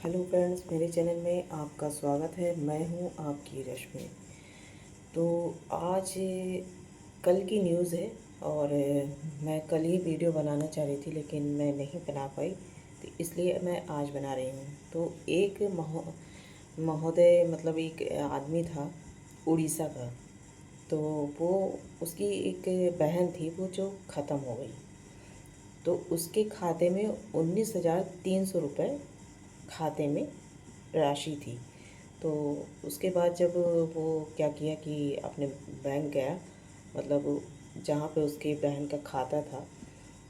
Hello friends, मेरे channel में आपका स्वागत है। मैं हूं आपकी रश्मि। तो आज कल की न्यूज़ है और मैं कल ही वीडियो बनाना चाह रही थी लेकिन मैं नहीं बना पाई, तो इसलिए मैं आज बना रही हूं। तो एक महोदय मतलब एक आदमी था उड़ीसा का। तो वो उसकी एक बहन थी वो जो ख़त्म हो गई। तो उसके खाते में 19,300 रुपये खाते में राशि थी। तो उसके बाद जब वो क्या किया कि अपने बैंक गया, मतलब जहाँ पे उसके बहन का खाता था,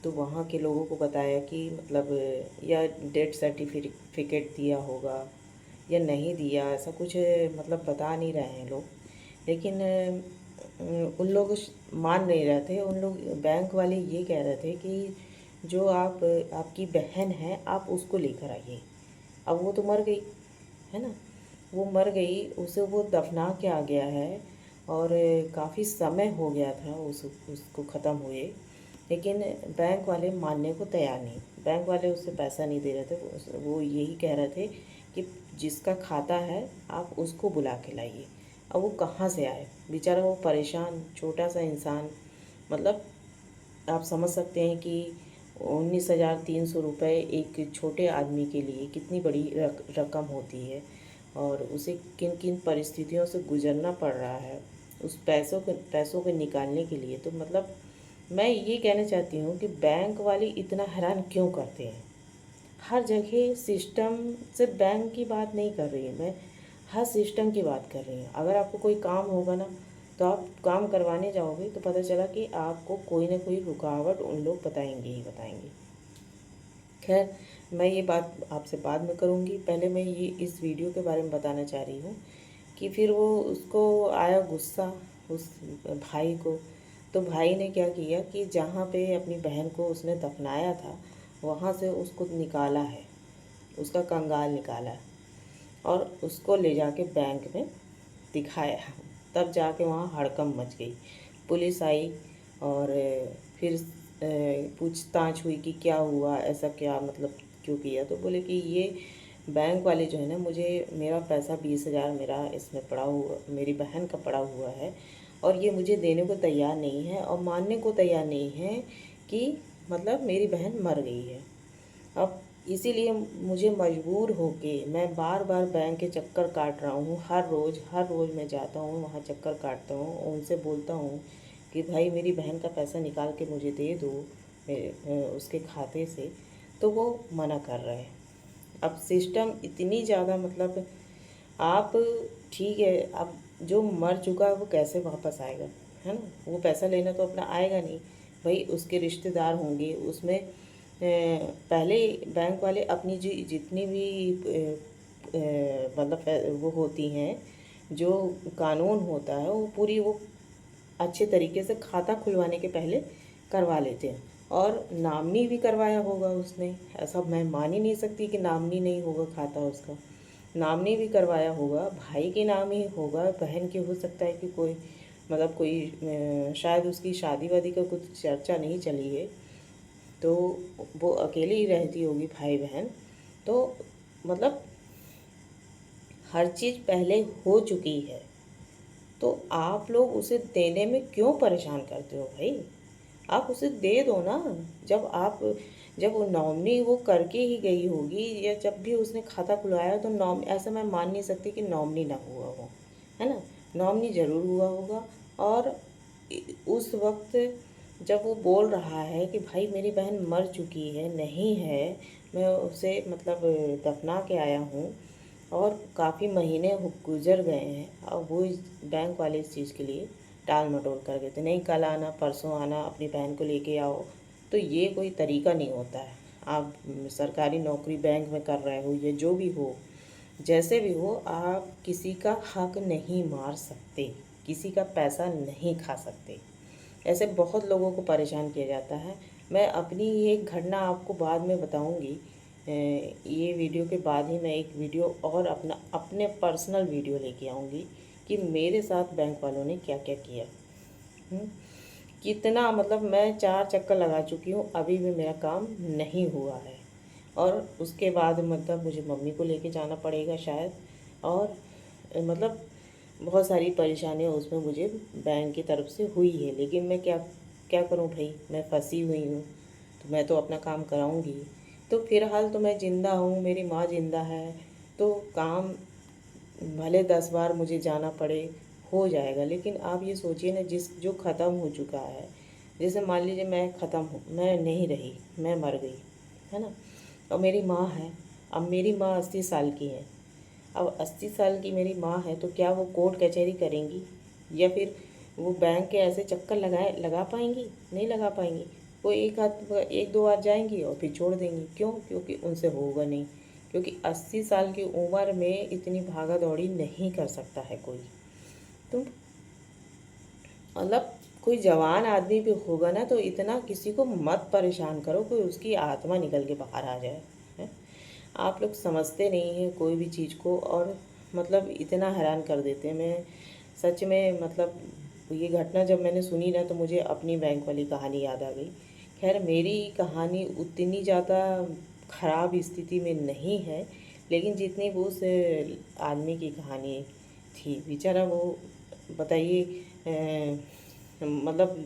तो वहाँ के लोगों को बताया कि मतलब या डेथ सर्टिफिकेट दिया होगा या नहीं दिया, ऐसा कुछ मतलब बता नहीं रहे हैं लोग। लेकिन उन लोग मान नहीं रहे थे। उन लोग बैंक वाले ये कह रहे थे कि जो आपकी बहन है आप उसको लेकर आइए। अब वो तो मर गई, है ना। वो मर गई, उसे वो दफना के आ गया है और काफ़ी समय हो गया था उसको ख़त्म हुए। लेकिन बैंक वाले मानने को तैयार नहीं। बैंक वाले उससे पैसा नहीं दे रहे थे। वो यही कह रहे थे कि जिसका खाता है आप उसको बुला के लाइए। अब वो कहाँ से आए बेचारा, वो परेशान छोटा सा इंसान। मतलब आप समझ सकते हैं कि 19,300 रुपये एक छोटे आदमी के लिए कितनी बड़ी रकम होती है और उसे किन किन परिस्थितियों से गुजरना पड़ रहा है उस पैसों को निकालने के लिए। तो मतलब मैं ये कहना चाहती हूँ कि बैंक वाले इतना हैरान क्यों करते हैं। हर जगह सिस्टम, सिर्फ बैंक की बात नहीं कर रही हूँ मैं, हर सिस्टम की बात कर रही हूँ। अगर आपको कोई काम होगा ना, तो आप काम करवाने जाओगे तो पता चला कि आपको कोई ना कोई रुकावट उन लोग बताएंगे ही बताएंगे। खैर, मैं ये बात आपसे बाद में करूँगी। पहले मैं ये इस वीडियो के बारे में बताना चाह रही हूँ कि फिर वो उसको आया गुस्सा उस भाई को। तो भाई ने क्या किया कि जहाँ पे अपनी बहन को उसने दफनाया था वहाँ से उसको निकाला है, उसका कंगाल निकाला है और उसको ले जाके बैंक में दिखाया। तब जाके वहाँ हड़कंप मच गई। पुलिस आई और फिर पूछताछ हुई कि क्या हुआ, ऐसा क्या मतलब क्यों किया। तो बोले कि ये बैंक वाले जो है ना, मुझे मेरा पैसा 20,000 मेरा इसमें पड़ा हुआ, मेरी बहन का पड़ा हुआ है और ये मुझे देने को तैयार नहीं है और मानने को तैयार नहीं है कि मतलब मेरी बहन मर गई है। अब इसीलिए मुझे मजबूर होके मैं बार बार बैंक के चक्कर काट रहा हूँ। हर रोज़ मैं जाता हूँ वहाँ, चक्कर काटता हूँ, उनसे बोलता हूँ कि भाई मेरी बहन का पैसा निकाल के मुझे दे दो उसके खाते से। तो वो मना कर रहे हैं। अब सिस्टम इतनी ज़्यादा मतलब आप, ठीक है, अब जो मर चुका है वो कैसे वापस आएगा, है ना। वो पैसा लेना तो अपना आएगा नहीं। भाई उसके रिश्तेदार होंगे उसमें। पहले बैंक वाले अपनी जी जितनी भी मतलब वो होती हैं, जो कानून होता है वो पूरी वो अच्छे तरीके से खाता खुलवाने के पहले करवा लेते हैं। और नामनी भी करवाया होगा उसने, ऐसा मैं मान ही नहीं सकती कि नामनी नहीं होगा खाता उसका। नामनी भी करवाया होगा, भाई के नाम ही होगा, बहन के हो सकता है कि कोई मतलब कोई शायद उसकी शादी वादी का कुछ चर्चा नहीं चली है, तो वो अकेली ही रहती होगी भाई बहन। तो मतलब हर चीज़ पहले हो चुकी है, तो आप लोग उसे देने में क्यों परेशान करते हो भाई। आप उसे दे दो ना। जब वो नॉमिनी वो करके ही गई होगी, या जब भी उसने खाता खुलवाया तो ऐसा मैं मान नहीं सकती कि नॉमिनी ना हुआ हो, है ना। नॉमिनी ज़रूर हुआ होगा। और उस वक्त जब वो बोल रहा है कि भाई मेरी बहन मर चुकी है, नहीं है, मैं उसे मतलब दफना के आया हूँ और काफ़ी महीने गुजर गए हैं, और वो बैंक वाले इस चीज़ के लिए टाल मटोल कर गए थे, नहीं कल आना परसों आना अपनी बहन को लेके आओ। तो ये कोई तरीका नहीं होता है। आप सरकारी नौकरी बैंक में कर रहे हो या जो भी हो, जैसे भी हो, आप किसी का हक नहीं मार सकते, किसी का पैसा नहीं खा सकते। ऐसे बहुत लोगों को परेशान किया जाता है। मैं अपनी एक घटना आपको बाद में बताऊंगी। ये वीडियो के बाद ही मैं एक वीडियो और अपने पर्सनल वीडियो लेके आऊँगी कि मेरे साथ बैंक वालों ने क्या क्या किया। हम्म, कितना मतलब मैं 4 चक्कर लगा चुकी हूँ, अभी भी मेरा काम नहीं हुआ है। और उसके बाद मतलब मुझे मम्मी को लेके जाना पड़ेगा शायद। और मतलब बहुत सारी परेशानियाँ उसमें मुझे बैंक की तरफ से हुई है, लेकिन मैं क्या क्या करूं भाई, मैं फंसी हुई हूँ, तो मैं तो अपना काम कराऊंगी। तो फिलहाल तो मैं ज़िंदा हूँ, मेरी माँ ज़िंदा है, तो काम भले 10 बार मुझे जाना पड़े, हो जाएगा। लेकिन आप ये सोचिए ना, जिस जो ख़त्म हो चुका है, जैसे मान लीजिए मैं ख़त्म हूँ, मैं नहीं रही, मैं मर गई, है ना, और मेरी माँ है। अब मेरी माँ 80 साल की है। अब 80 साल की मेरी माँ है, तो क्या वो कोर्ट कचहरी करेंगी, या फिर वो बैंक के ऐसे चक्कर लगा पाएंगी? नहीं लगा पाएंगी। वो एक दो बार जाएंगी और फिर छोड़ देंगी। क्यों? क्योंकि उनसे होगा नहीं। क्योंकि 80 साल की उम्र में इतनी भागा दौड़ी नहीं कर सकता है कोई। तो मतलब कोई जवान आदमी भी होगा ना, तो इतना किसी को मत परेशान करो कोई उसकी आत्मा निकल के बाहर आ जाए। है, आप लोग समझते नहीं हैं कोई भी चीज़ को, और मतलब इतना हैरान कर देते हैं। मैं सच में मतलब ये घटना जब मैंने सुनी ना, तो मुझे अपनी बैंक वाली कहानी याद आ गई। खैर, मेरी कहानी उतनी ज़्यादा ख़राब स्थिति में नहीं है, लेकिन जितनी वो उस आदमी की कहानी थी, बेचारा वो, बताइए, मतलब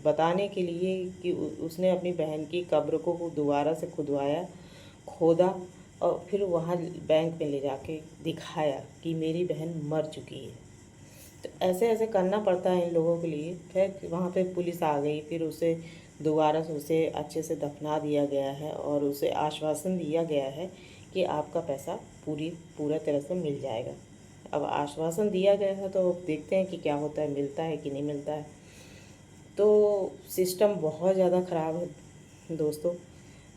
बताने के लिए कि उसने अपनी बहन की कब्र को वो दोबारा से खुदवाया, खोदा, और फिर वहाँ बैंक में ले जाके दिखाया कि मेरी बहन मर चुकी है। तो ऐसे ऐसे करना पड़ता है इन लोगों के लिए। खैर, वहाँ पे पुलिस आ गई, फिर उसे दोबारा से उसे अच्छे से दफना दिया गया है, और उसे आश्वासन दिया गया है कि आपका पैसा पूरा तरह से मिल जाएगा। अब आश्वासन दिया गया है, तो देखते हैं कि क्या होता है, मिलता है कि नहीं मिलता है। तो सिस्टम बहुत ज़्यादा ख़राब है दोस्तों।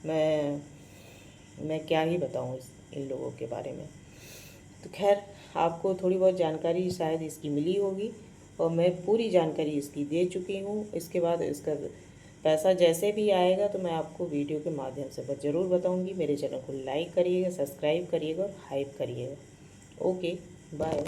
मैं मैं क्या ही बताऊँ इन लोगों के बारे में। तो खैर, आपको थोड़ी बहुत जानकारी शायद इसकी मिली होगी, और मैं पूरी जानकारी इसकी दे चुकी हूँ। इसके बाद इसका पैसा जैसे भी आएगा, तो मैं आपको वीडियो के माध्यम से बस ज़रूर बताऊँगी। मेरे चैनल को लाइक करिएगा, सब्सक्राइब करिएगा और हाइप करिएगा। Okay, bye.